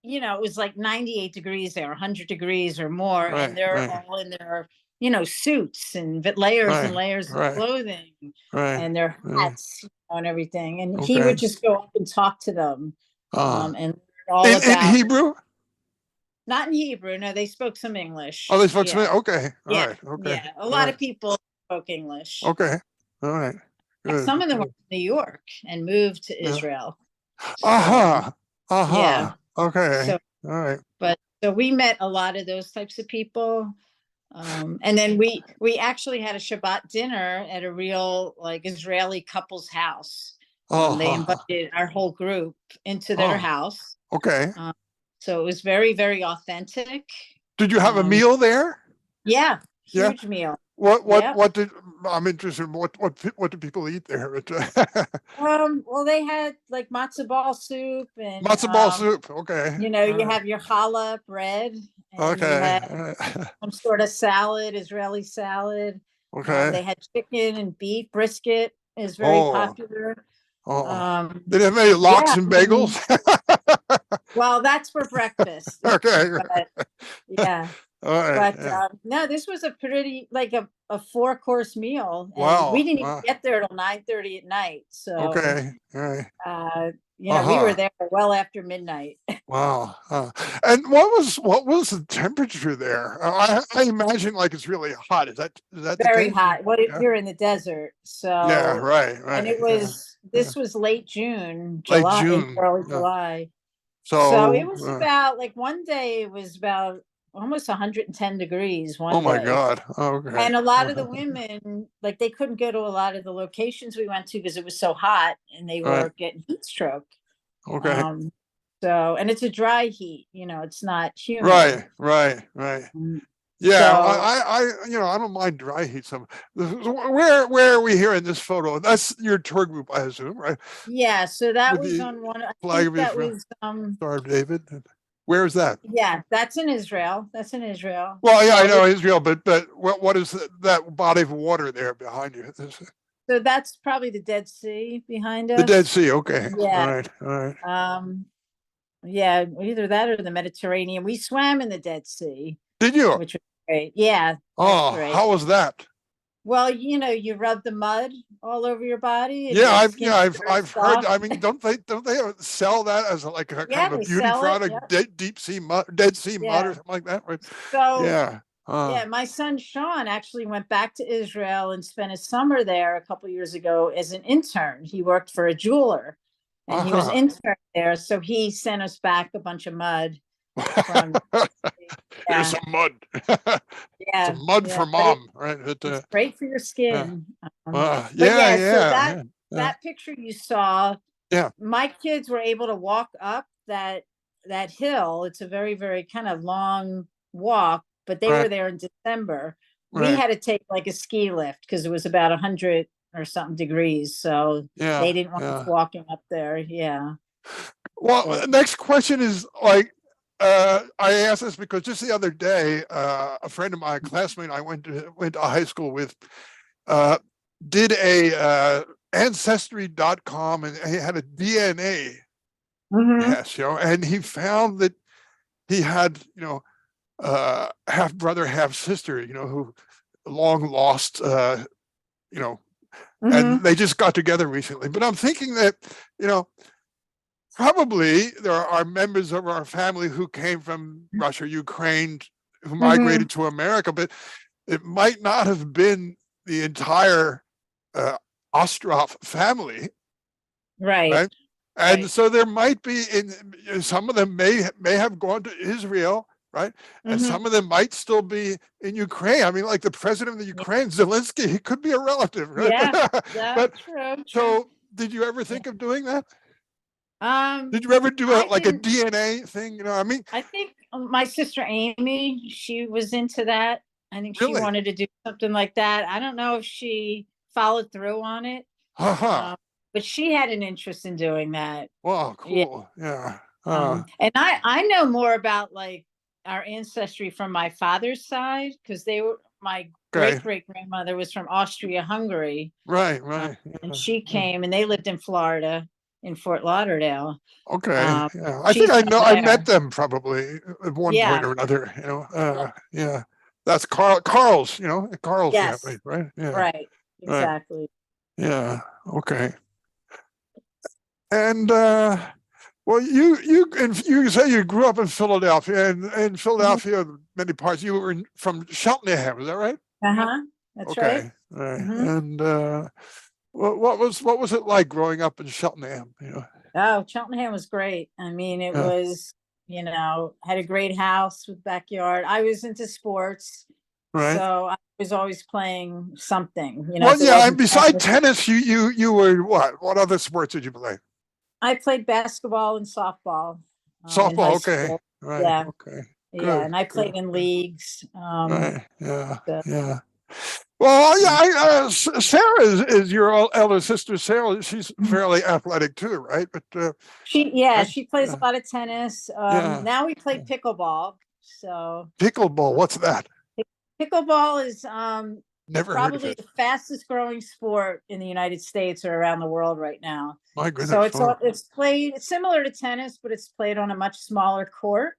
it was like 98 degrees there, 100 degrees or more, and Right. they're Right. all in their suits and layers and Right. layers of Right. clothing Right. and their Right. hats, and everything. And he Okay. would just go up and talk to them, Uh, and learn all in about. Hebrew? Not in Hebrew. No, they spoke some Oh, English. they spoke Yeah. Spanish. Okay. All Yeah. right. Okay. Yeah. A All lot right. of people spoke English. Okay. All right. Some Good. of them were Good. from New York and moved to Yeah. Israel. So, Aha. Aha. yeah. Okay. So, All right. but so we met a lot of those types of people. And then we actually had a Shabbat dinner at a real like Israeli couple's house. They Oh. invited our whole group into their Oh. house. Okay. So it was very, very authentic. Did you have a Um, meal there? yeah, Yeah. huge meal. What what Yep. what did I'm interested in what do people eat there? Well, they had like matzo ball soup, and Matzo ball soup. Okay. All you right. have your challah bread, and you Okay. had All right. some sort of salad, Israeli salad. Okay. They had chicken and beef. Brisket is very Oh. popular. Oh. Um, Did it have any lox yeah, and I mean, bagels? well, that's for breakfast. Okay. But yeah, All right. but Yeah. no, this was a pretty like a 4-course meal, and we Wow. didn't even Wow. get there till 9:30 at night. So Okay. All right. uh, we were Uh-huh. there well after midnight. Wow. And what was the temperature there? I imagine like it's really hot. Is that the Very case? hot. Well, Yeah. you're in the desert, Yeah. so Right. and Right. it Yeah. was Yeah. this was late June, Late July, in June. early Yeah. July. So it So. was about like one day it was about almost 110 degrees Oh one my day. God. Okay. And a lot of the women, like they couldn't go to a lot of the locations we went to because it was so hot, and they Right. were getting heat stroke. Okay. Um, and it's a dry heat, it's not humid. Right. Right. Right. Mm. Yeah, So I don't mind dry heat. Where are we here in this photo? That's your tour group, I assume, right? yeah, so that With was the on one, I flag think of that Israel, was Star of David. Where is that? yeah, that's in Israel. That's in Israel. Well, yeah, I So know Israel, but what is that body of water there behind you? so that's probably the Dead Sea behind The Dead us. Sea. Okay, all Yeah. right, all right. Yeah, either that or the Mediterranean. We swam in the Dead Sea, Did you? which was great. Yeah, that's Oh, great. how was that? Well, you rub the mud all over your body and Yeah, your skin is very I've heard. soft. I mean, don't they sell that as like a kind Yeah, of a they beauty sell it. product, Yeah. deep sea mud, Dead Sea mud, or Yeah. something like that? Right? So, Yeah. yeah, my son Sean actually went back to Israel and spent a summer there a couple years ago as an intern. He worked for a jeweler, and he was Uh-huh. intern there. So he sent us back a bunch of mud from, Here's yeah, some mud. yeah, Some mud yeah. for But mom, right? it's great for your Uh, skin. But yeah, yeah, so yeah, that yeah, yeah, that picture you saw, yeah. my kids were able to walk up that hill. It's a very, very kind of long walk, but they were Right, there in December. We right. had to take like a ski lift because it was about 100 or something degrees. So Yeah, they didn't want us yeah. walking up there. Yeah. Well, But next question is like, I asked this because just the other day, a friend of mine, a classmate I went to high school with, uh, did a ancestry.com, and he had a DNA Mhm, test, and he found that he had, half brother, half sister, who long lost, you know, and mhm, they just got together recently. But I'm thinking that, you know, probably there are members of our family who came from Russia, Ukraine, who mhm. migrated to America, but it might not have been the entire uh, Ostrov family, Right, right? And right. so there might be some of them may have gone to Israel, right? And some Mhm. of them might still be in Ukraine. I mean, like the president of the Yeah, Ukraine, Zelensky, he could be a relative, right? yeah, yeah, But true, true. so, did you ever Yeah. think of doing that? Um, Did you ever do I like a didn't, DNA thing? I mean, I think my sister Amy, she was into that. I think she really? wanted to do something like that. I don't know if she followed through on it, Haha. um, but she had an interest in doing that. Wow, Yeah. cool. Yeah. And I know more about like our ancestry from my father's side because they were my Okay. great grandmother was from Austria Hungary, Right. um, Right. and Yeah, she yeah. came and they lived in Florida in Fort Lauderdale. Okay. Um, Yeah. I think she's I from know. I met there. them probably at one point Yeah. or another. Yeah. Yeah. That's Carl's. Carl's family, Yes. right? Yeah. Right. Right. Exactly. Yeah. Okay. And well, you say you grew up in Philadelphia, and in Mhm. Philadelphia, many parts. You were from Cheltenham, is that right? Uh-huh. That's right. Okay. All right. Hmm. And what was it like growing up in Cheltenham? Oh, Cheltenham was great. I mean, it Yeah. was, had a great house with backyard. I was into sports, Right. so I was always playing something, Well, if it yeah. And wasn't beside tennis. tennis, you were what? What other sports did you play? I played basketball and softball in high Softball. Okay. school. Right. Yeah, Okay. yeah, Good. and I Good. played in Good. leagues. Right. Yeah. So, Yeah. Well, yeah. yeah. Sarah is your elder sister. Sarah, she's Mhm. fairly athletic too, right? But Yeah, right? she plays a Yeah. lot of tennis. Yeah. Now we play Yeah. pickleball. So Pickleball. uh, What's that? pickleball is Never heard of probably it. the fastest growing sport in the United States or around the world right now. My So goodness. Oh. it's played it's similar to tennis, but it's played on a much smaller court,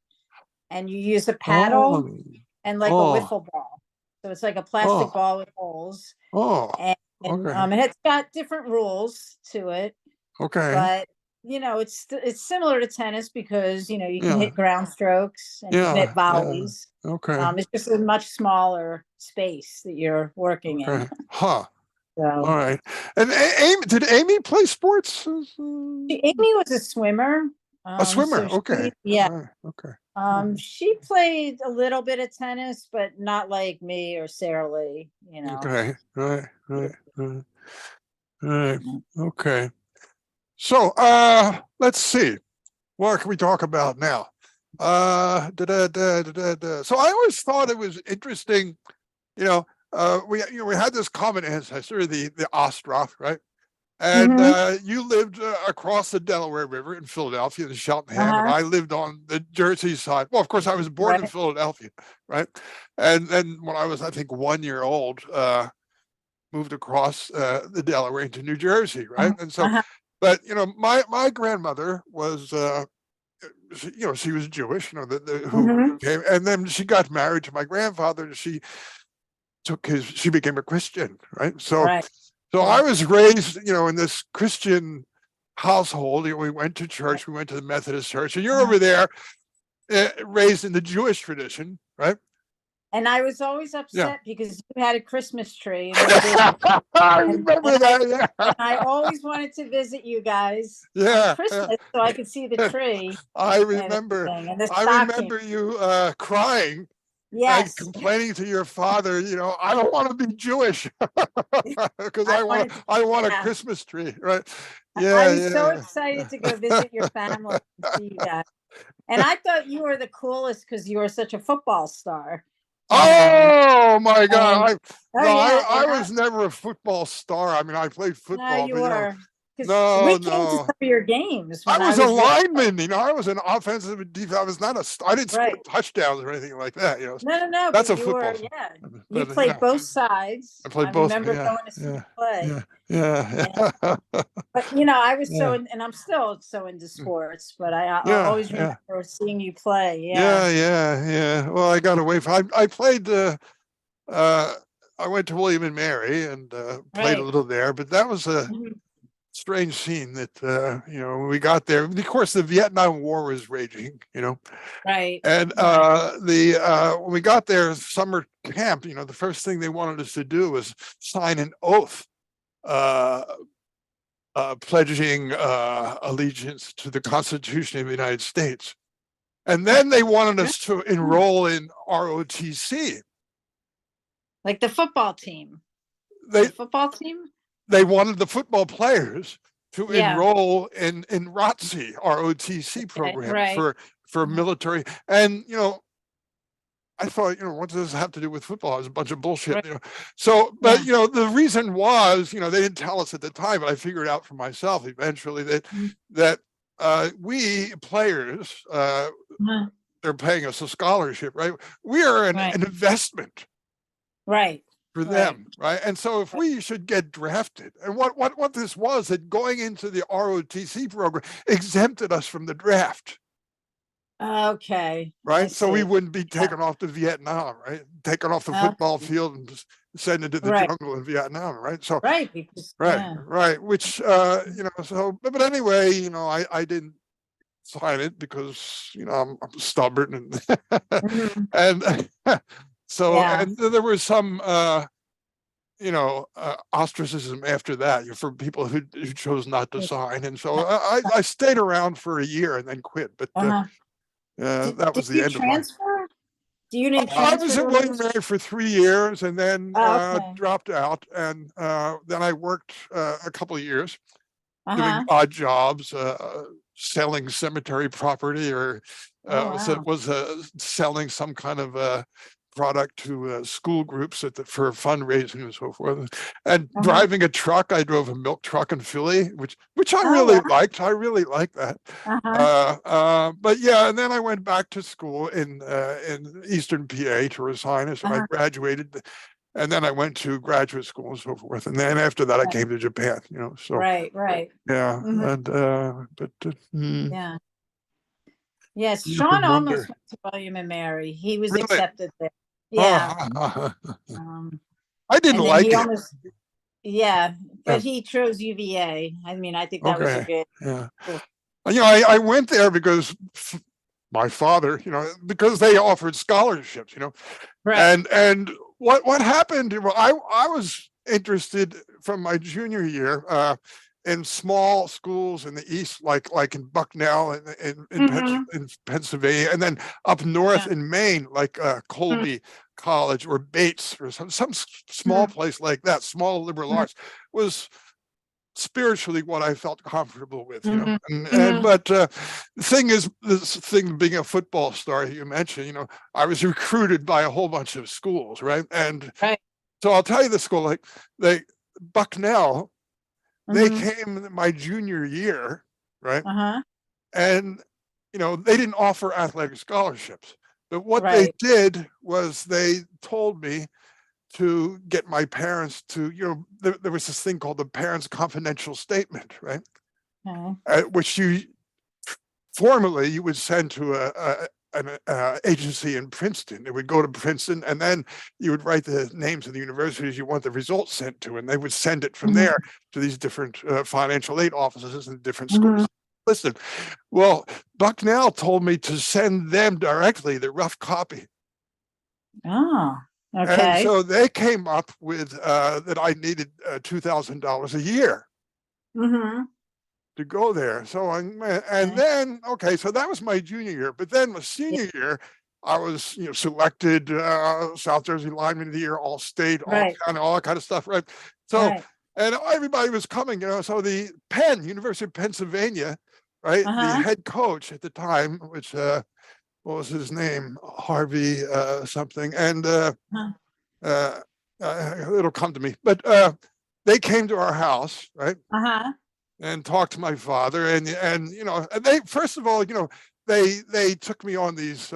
and you use a paddle Oh. and like a Oh. wiffle ball. So it's like a plastic Oh. ball with holes, Oh. and Okay. it's got different rules to it, Okay. but it's similar to tennis because you can Yeah. hit ground strokes and you can hit Yeah. Yeah. volleys. Okay. It's just a much smaller space that you're working in. Okay. Huh. All So right. And Amy, did Amy play sports? Amy was a swimmer. A So swimmer. Okay. yeah, All right. Okay. Mhm. she played a little bit of tennis, but not like me or Sarah Lee. Okay. Right. Right. Right. Right. Okay. So, let's see. What can we talk about now? So I always thought it was interesting, you know, we had this common ancestor, the Ostrov, right? And Mm-hmm. you lived across the Delaware River in Philadelphia, in Cheltenham, and Uh-huh. I lived on the Jersey side. Well, of course, I was born in Right. Philadelphia, right? And then when I was, I think, 1 year old, moved across the Delaware into New Jersey, right? Uh-huh. And so, Uh-huh. but my grandmother was, she was Jewish, who Mm-hmm. came, and then she got married to my grandfather, and she became a Christian, right? So Right. so I Yeah. was raised, in this Christian household. We went to church. We went to the Methodist church, and you're Uh-huh. over there, raised in the Jewish tradition, right? And I was always Yeah. upset because you had a Christmas tree and we didn't. I And remember that. I always wanted to visit you guys on Yeah, yeah, Christmas so I could see the yeah. tree I and remember. everything and the I stocking. remember you crying and Yes. complaining to your father. I don't want to be Jewish because I I want wanted to. to, I want a yeah. Christmas tree, right? I Yeah, was so yeah, excited to go yeah. visit your family and see you guys. And I thought you were the coolest because you were such a football star. Um, Oh my and God! oh No, yeah, I was never a football star. I mean, I played no, football, you but were. because No, we came to some no. of your games I when I was a was there. lineman, I was an offensive and defense. I was not I didn't score Right. touchdowns or anything like that. No, no, no, That's but a you football. were, yeah, you But played both sides. I I played both. remember Yeah, going to see yeah, you play. yeah, yeah, And, but I was yeah, and I'm still so into sports, but I yeah, always yeah, remember seeing you play. Yeah. yeah, yeah, yeah. Well, I got away from. I played. Uh, I went to William and Mary and played a Right. little there, but that was a Mhm. strange scene that when we got there. Of course, the Vietnam War was raging. Right. And Right. when we got there, summer camp, the first thing they wanted us to do was sign an oath, uh, pledging allegiance to the Constitution of the United States. And then they wanted us to enroll in ROTC. Like the football team. They The football team? they wanted the football players to Yeah. enroll in ROTC Okay. program Right. for military. And I thought, what does this have to do with football? It was a bunch of bullshit, Right. So, but Yeah. the reason was, they didn't tell us at the time, but I figured out for myself eventually that Mhm. we players, Uh-huh. they're paying us a scholarship, right? We are an Right. investment Right. for Right. them, right? And so if we should get drafted, and what this was, that going into the ROTC program exempted us from the draft. Okay. I Right, so we see. wouldn't be Yeah. taken off to Vietnam, right? Taken off the Okay. football field and just sent into the Right. jungle in Vietnam, right? So, Right. Because right, yeah. right. Which, so, but anyway, I didn't sign it because I'm stubborn Mhm. and so Yeah. and there was some ostracism after that for people who chose not to sign, and so I stayed around for a year and then quit, but Uh-huh. that Did was the you end of my. transfer? You didn't I transfer was to at another William school? Mary for 3 years and then Oh, okay. dropped out. And then I worked a couple of years doing Uh-huh. odd jobs, selling cemetery property or Oh, wow. was selling some kind of product to school groups for fundraising and so forth. And Uh-huh. driving a truck, I drove a milk truck in Philly, which I Oh, really wow. liked. I really liked that. Uh-huh. But yeah, and then I went back to school in Eastern PA to resign. So I Uh-huh. graduated, and then I went to graduate school and so forth. And then after that, I Right. came to Japan. So Right. Right. yeah, Mhm. and but Yeah. Yes. you can Sean almost wonder. went to William and Mary. He was Really? accepted there. Yeah. Oh, Um, I didn't and then like he it. almost, yeah, Yeah. but he chose UVA. I mean, I think that was a Okay. good Yeah. school. I went there because my father, because they offered scholarships, Right. and what happened? Well, I was interested from my junior year in small schools in the east, like in Bucknell Hmm. in Pennsylvania, and then up north Yeah. in Maine, like Colby College or Bates or some small Mhm. place like that. Small liberal Mhm. arts was spiritually what I felt comfortable with, Mhm. and Mhm. but the thing is, this thing being a football star you mentioned, I was recruited by a whole bunch of schools, right? And Right. so I'll tell you the school, like they Bucknell, they Mhm. came my junior year, right? Uh-huh. And they didn't offer athletic scholarships, but what they Right. did was they told me to get my parents to, there was this thing called the parents confidential statement, right? Okay. Which formally you would send to an agency in Princeton. It would go to Princeton, and then you would write the names of the universities you want the results sent to, and they would send it from Mhm. there to these different financial aid offices in different Mhm. schools. Listen, well, Bucknell told me to send them directly the rough copy. Oh, And okay. so they came up with that I needed $2,000 a year Mhm. to go there. So and Okay. then okay, so that was my junior year. But then my Yeah. senior year, I was selected South Jersey Lineman of the Year, all state, Right. all that kind of stuff, right? So Right. and everybody was coming, So the University of Pennsylvania, right? The Uh-huh. head coach at the time, which what was his name? Harvey something, and Uh-huh. it'll come to me. But they came to our house, right? Uh-huh. and talked to my father, and and they, first of all, they took me on these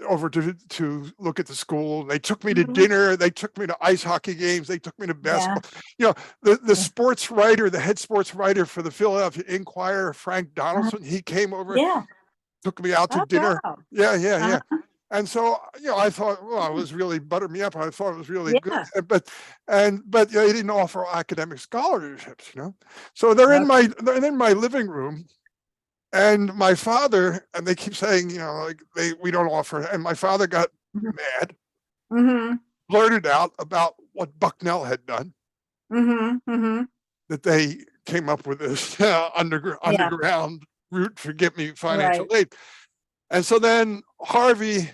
over to look at the school. They took me to Mhm. dinner. They took me to ice hockey games. They took me to Yeah. basketball. The sports writer, the head sports writer for the Philadelphia Inquirer, Frank Uh-huh. Donaldson, he came over, Yeah. took me out to Oh, dinner. wow. Yeah, yeah, yeah. Uh-huh. And so, I thought, well, it was really buttered me up. I thought it was really good. Yeah. But they didn't offer academic scholarships. So they're in my living room, and my father, and they keep saying, like, we don't offer. And my father got mad, Mm-hmm. blurted out about what Bucknell had done, Mm-hmm. Mm-hmm. that they came up with this Yeah. underground route to get me financial Right. aid. And so then Harvey,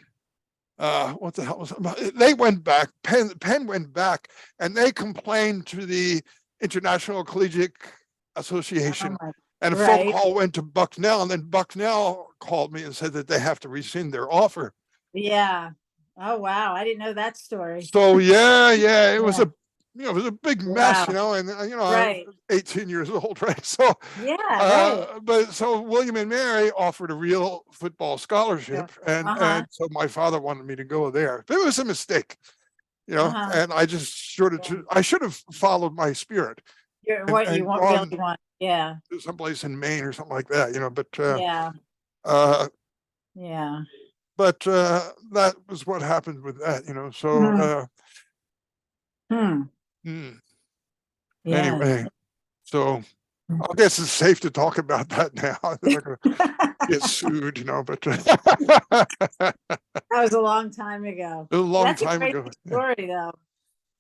what the hell was it? They went back, Penn went back, and they complained to the International Collegiate Oh Association. my. And a phone Right. call went to Bucknell, and then Bucknell called me and said that they have to rescind their offer. Yeah. Oh, wow. I didn't know that story. So yeah, it was Yeah. a big mess, Wow. and I was Right. 18 years old, right? So, Yeah. Right. but so William and Mary offered a real football Yeah. scholarship, and Uh-huh. so my father wanted me to go there. It was a mistake, Uh-huh. and I just Yeah. I should have followed my spirit You're and, what you and want really gone want. Yeah. to someplace in Maine or something like that, but Yeah. uh, Yeah. that was what happened with that. So Mhm. Hmm. hmm, Yeah. anyway, so I guess it's safe to talk about that now. They're not going to get sued, but That was a long time ago. a long That's a time great ago. story, though.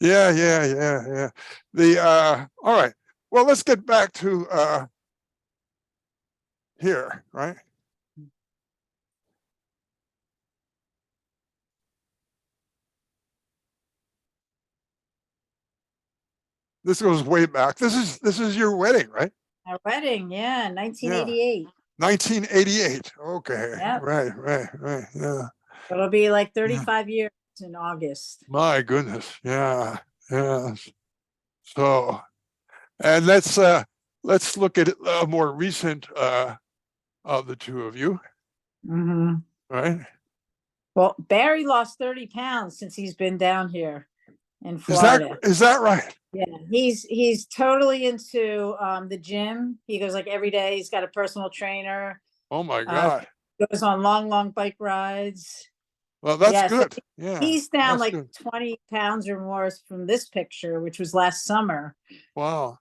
Yeah, Yeah. yeah, yeah, yeah. All right. Well, let's get back to here, right? This goes way back. This is your wedding, right? Our wedding, yeah, Yeah. 1988. 1988. Okay. Yep. Right. Yeah. It'll be like Yeah. 35 years in August. My goodness. Yeah. Yeah. So, and let's look at a more recent of the two of you, Hmm. right? Well, Barry lost 30 pounds since he's been down here in Is that Florida. is that right? Yeah, he's totally into the gym. He goes like every day. He's got a personal trainer. Oh my Uh, God. goes on long bike rides. Well, that's Yeah, so good. Yeah, he's down that's like good. 20 pounds or more from this picture, which was last summer. Wow.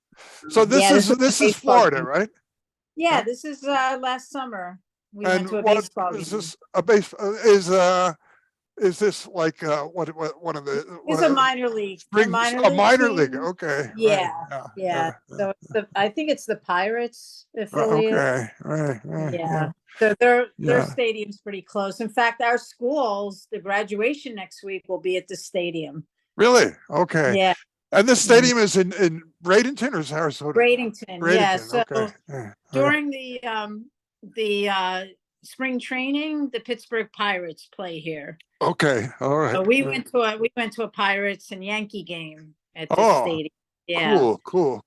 So this Yeah, is this was a this is baseball Florida, game. right? Yeah, Right? this is last summer. We went And to a what baseball is game. this a base is this like what one of the It's a spring minor a league minor league? team. Okay, right. Yeah, Yeah. yeah. So I think it's the Pirates affiliate. Okay, right. Yeah. Yeah. So their Yeah. stadium's pretty close. In fact, our schools, the graduation next week will be at the stadium. Really? Okay. Yeah. And this Mhm. stadium is in Bradenton or Sarasota? Bradenton. Yeah. Bradenton. So Okay. Yeah. during the spring training, the Pittsburgh Pirates play here. Okay. All right. We Right. went to a Pirates and Yankee game at this Oh, stadium. Yeah. cool.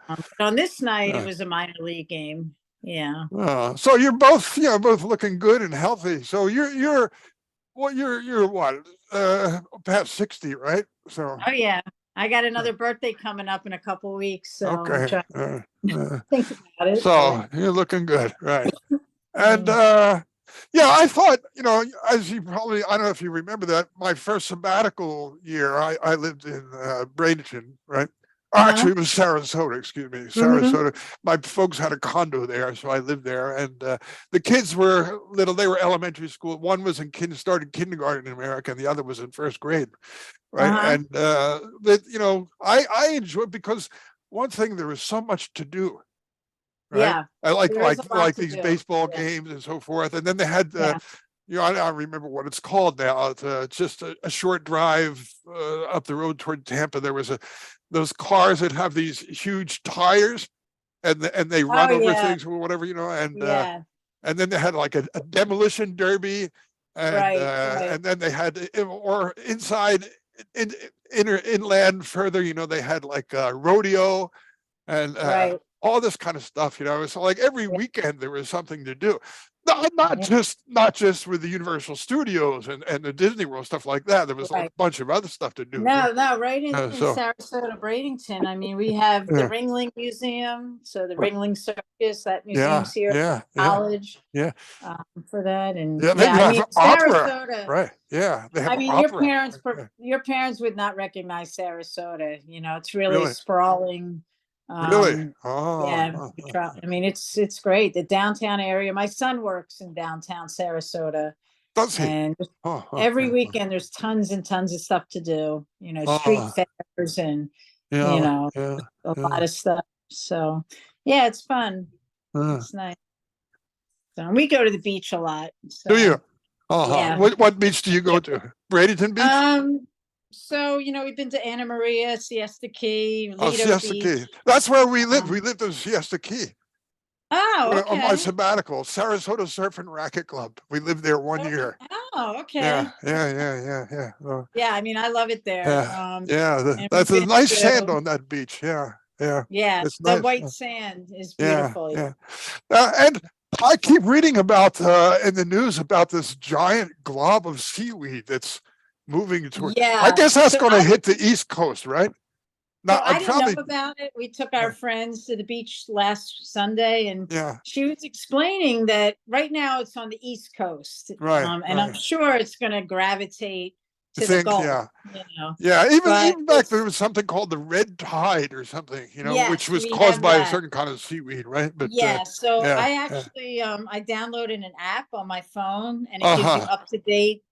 But on this night, it Yeah. was a minor league game. Yeah. So you're both looking good and healthy. So you're what? Past 60, right? So Oh yeah. I got another birthday coming up in a couple weeks, so I'm okay. trying to think about it. So you're looking good, right? And Mm. yeah, I thought, as you probably, I don't know if you remember that, my first sabbatical year, I lived in Bradenton, right? Uh-huh. Actually, it was Sarasota, excuse me, Hmm. Sarasota. My folks had a condo there, so I lived there. And the kids were little, they were elementary school. One was started kindergarten in America, and the other was in first grade, right? Uh-huh. And that, I enjoyed, because one thing, there was so much to do, right? Yeah. I like There is a lot to these do. baseball Yeah. games and so forth. And then they had Yeah. I don't remember what it's called now. It's just a short drive up the road toward Tampa. There was those cars that have these huge tires, and they Oh run over yeah. things or whatever, Yeah. and then they had like a demolition derby, Right. and then they had, or inside, in inland further, they had like a rodeo, and Right. all this kind of stuff. It's like every Yeah. weekend there was something to do. Not Yeah. just with the Universal Studios and the Disney World stuff like that. There was a Right. bunch of other stuff to do. No, no, right in So Sarasota, Bradenton. I mean, we have the yeah, Ringling Museum, so the Ringling Circus, that yeah, museum's here, yeah, yeah, college, yeah, for that. And yeah. They yeah, I have mean, opera, Sarasota, right? Yeah, they have I mean, opera. Yeah, your parents would not recognize Sarasota. It's really a really, sprawling. really. Um, Oh, yeah, I mean, it's great. The downtown area. My son works in downtown Sarasota, does he? and Oh, every weekend there's tons and tons of stuff to do. Street oh, fairs and you yeah, know yeah, a yeah. lot of stuff. So yeah, it's fun. Uh, It's nice. So we go to the beach a lot. do you? So Uh-huh. yeah. What beach do you go to? Bradenton Beach? So we've been to Anna Maria, Siesta Key, Oh, Lido Siesta Beach. Key. That's where we lived. We Um, lived in Siesta Key oh, on my okay. sabbatical, Sarasota Surf and Racket Club. We lived there one Okay. year. Oh, Yeah, okay. yeah, yeah, yeah, yeah. Yeah, I mean, I love it there. Yeah, yeah. And we've That's a been nice sand to, on that beach. Yeah, yeah. yeah, It's the nice. white sand is Yeah, beautiful. yeah. And I keep reading about in the news about this giant glob of seaweed that's moving toward. I Yeah. guess that's So going to hit the East Coast, right? Not I didn't know probably. about it. We took our friends to the beach last Sunday, and Yeah. she was explaining that right now it's on the East Coast, Right. and I'm Right. sure it's going to gravitate You to the think? Gulf. Yeah. You know, Yeah. but Even back there it's was something called the red tide or something, which yes, was we caused have by a that. certain kind of seaweed, right? But Yeah, so yeah. I Yeah. actually I downloaded an app on my phone, and it gives you Uh-huh. up to date,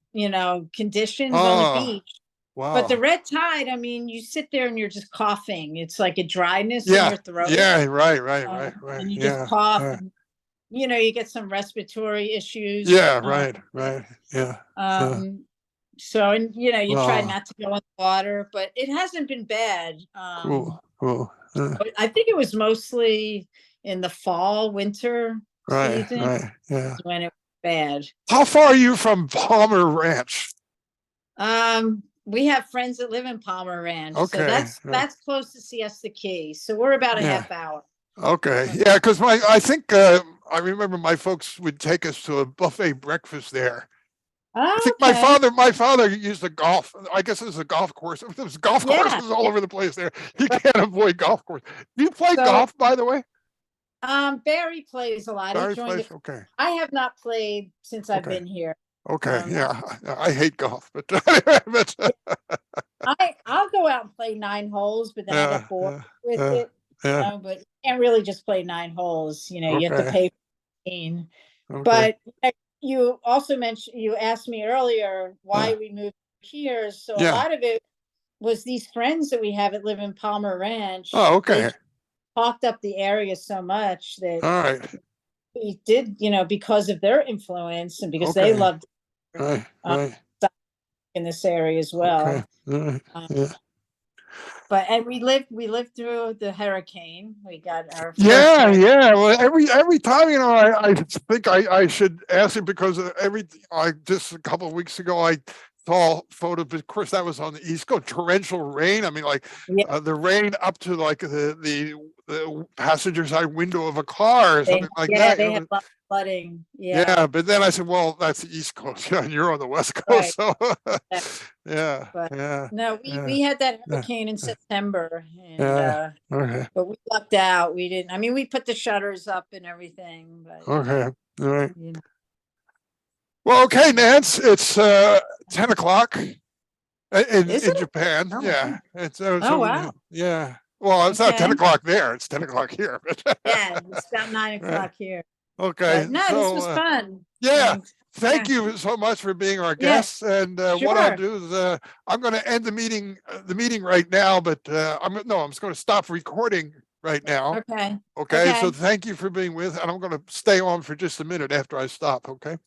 conditions on the Oh, beach. But the wow. red tide, I mean, you sit there and you're just coughing. It's like a dryness in Yeah. your throat, Yeah. Right. Right. Right. Right. and you just Yeah. cough, Yeah. and you get some respiratory issues. Yeah. Right. Right. Yeah. Yeah. Um, so and you try Wow. not to go in the water, but it hasn't been bad. Cool. Cool. But I think it was mostly in the fall, winter Right. season Right. Yeah. when it was bad. How far are you from Palmer Ranch? We have friends that live in Palmer Ranch, so Okay. that's close to Siesta Key. So we're about a Yeah. half hour. Okay. Yeah. Because I think I remember my folks would take us to a buffet breakfast there. I think Okay. my father used a golf. I guess it's a golf course. There's golf Yeah. courses all over the place there. You can't avoid golf course. Do you play So, golf, by the way? Barry plays a lot. He Barry joined plays. the. Okay. I have not played since I've Okay. been here. Okay. Um, Yeah. I hate golf, but I'll go out and play 9 holes, but then I get bored with yeah, it. yeah. But you can't really just play 9 holes. You have to Okay. pay for the machine. Okay. But you also you asked me earlier why we moved here. So a Yeah. lot of it was these friends that we have that live in Palmer Ranch. Oh, They okay. talked up the area so much that All right. we did, because of their influence and because they Okay. loved Right. Right. in this area as Okay. well. Yeah. But we lived through the hurricane. We got our first Yeah, hurricane. yeah. Well, every time, I think I should ask him because just a couple of weeks ago I saw photos. Of course, that was on the East Coast, torrential rain. I mean, like Yeah, the rain up to like the passenger side window of a car or something like that. they had flooding. Yeah, but then I said, well, that's the East Coast, and you're on the West Right. Coast, so Yeah. yeah, But yeah, no, yeah, we had that yeah, hurricane in September, and yeah. Okay, but we lucked out. We didn't. I mean, we put the shutters up and everything, but okay, all right. you know. Well, okay, Nance, it's 10 o'clock in Is it? Japan. Oh, Yeah, wow. it's Oh, wow. yeah. Well, it's not 10 Okay. o'clock there. It's 10 o'clock here. Yeah, it's about 9 o'clock here. Okay, But no, this was fun. yeah. And, Thank you so much for being our Yeah, guest. And what I'll sure. do is I'm going to end the meeting right now. But I'm just going to stop recording right now. Okay. Okay. So Okay. thank you for being with, and I'm going to stay on for just a minute after I stop. Okay.